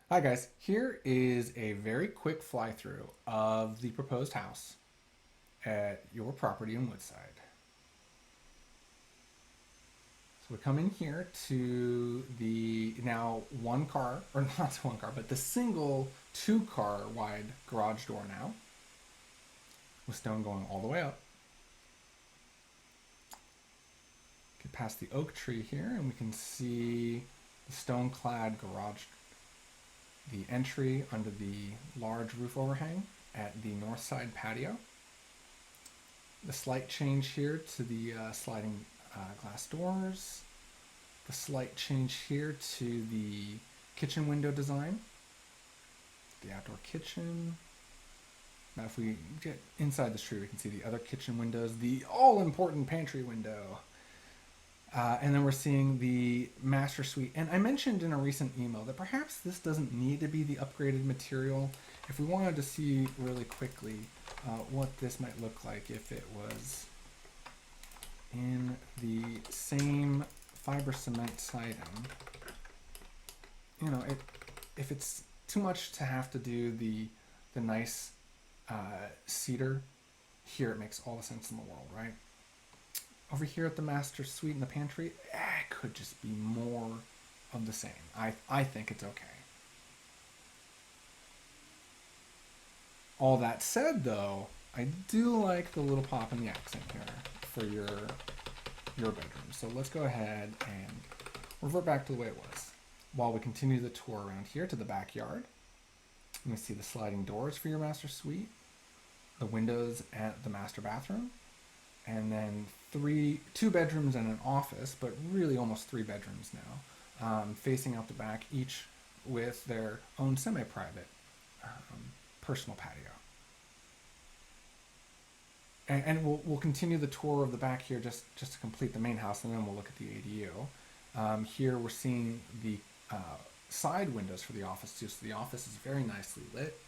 Hi guys, here is a very quick fly through of the proposed house at your property in Woodside. So we come in here to the now one car, or not one car, but the single 2 car wide garage door now, with stone going all the way up. Get past the oak tree here and we can see the stone clad garage, the entry under the large roof overhang at the north side patio. The slight change here to the sliding glass doors. The slight change here to the kitchen window design. The outdoor kitchen. Now if we get inside this tree, we can see the other kitchen windows. The all-important pantry window. And then we're seeing the master suite. And I mentioned in a recent email that perhaps this doesn't need to be the upgraded material. If we wanted to see really quickly what this might look like if it was in the same fiber cement siding, you know, if it's too much to have to do the nice cedar, here it makes all the sense in the world, right? Over here at the master suite in the pantry, it could just be more of the same. I think it's okay. All that said, though, I do like the little pop in the accent here for your bedroom. So let's go ahead and revert back to the way it was. While we continue the tour around here to the backyard, you can see the sliding doors for your master suite, the windows at the master bathroom, and then two bedrooms and an office, but really almost 3 bedrooms now, facing out the back, each with their own semi-private personal patio. And we'll continue the tour of the back here just to complete the main house, and then we'll look at the ADU. Here we're seeing the side windows for the office too, so the office is very nicely lit.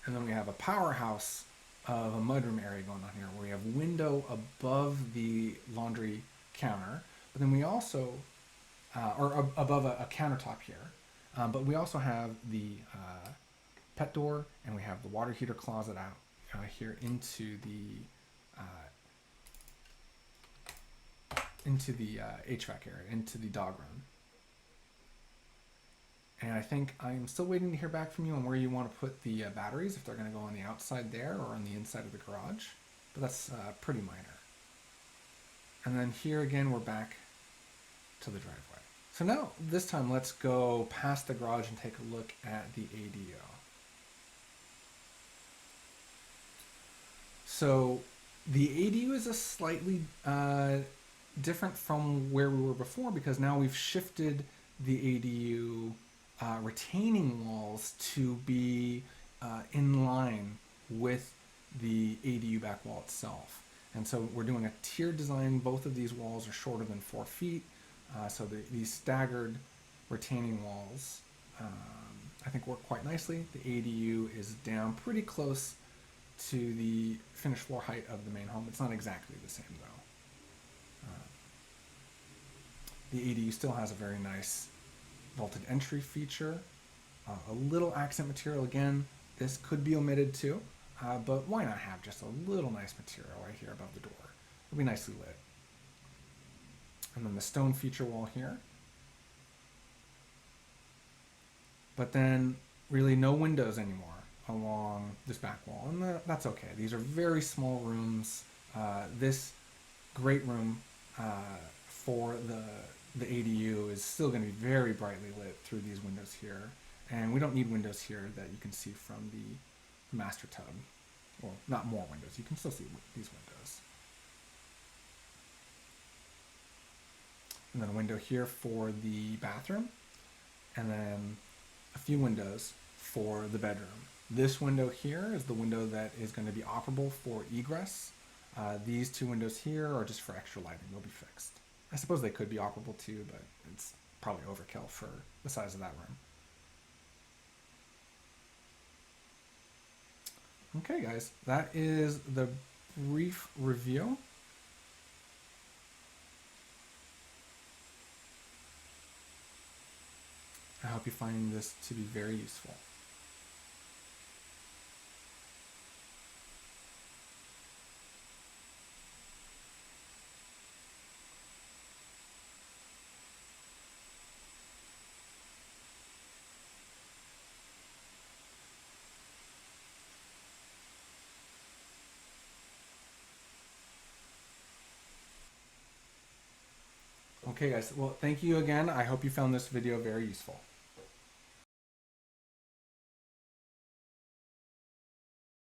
And then we have a powerhouse of a mudroom area going on here where we have window above the laundry counter, but then we also, or above a countertop here, but we also have the pet door, and we have the water heater closet out here into the HVAC area, into the dog room. And I think I'm still waiting to hear back from you on where you want to put the batteries, if they're going to go on the outside there or on the inside of the garage. But that's pretty minor. And then here again, we're back to the driveway. So now, this time, let's go past the garage and take a look at the ADU. So the ADU is a slightly different from where we were before, because now we've shifted the ADU retaining walls to be in line with the ADU back wall itself. And so we're doing a tiered design. Both of these walls are shorter than 4 feet. So these staggered retaining walls, I think, work quite nicely. The ADU is down pretty close to the finished floor height of the main home. It's not exactly the same, though. The ADU still has a very nice vaulted entry feature. A little accent material again. This could be omitted too, but why not have just a little nice material right here above the door? It'll be nicely lit. And then the stone feature wall here. But then really no windows anymore along this back wall, and that's okay. These are very small rooms. This great room for the ADU is still going to be very brightly lit through these windows here, and we don't need windows here that you can see from the master tub. Well, not more windows. You can still see these windows. And then a window here for the bathroom, and then a few windows for the bedroom. This window here is the window that is going to be operable for egress. These 2 windows here are just for extra lighting. They'll be fixed. I suppose they could be operable too, but it's probably overkill for the size of that room. Okay, guys, that is the brief review. I hope you find this to be very useful. Okay guys, well thank you again. I hope you found this video very useful.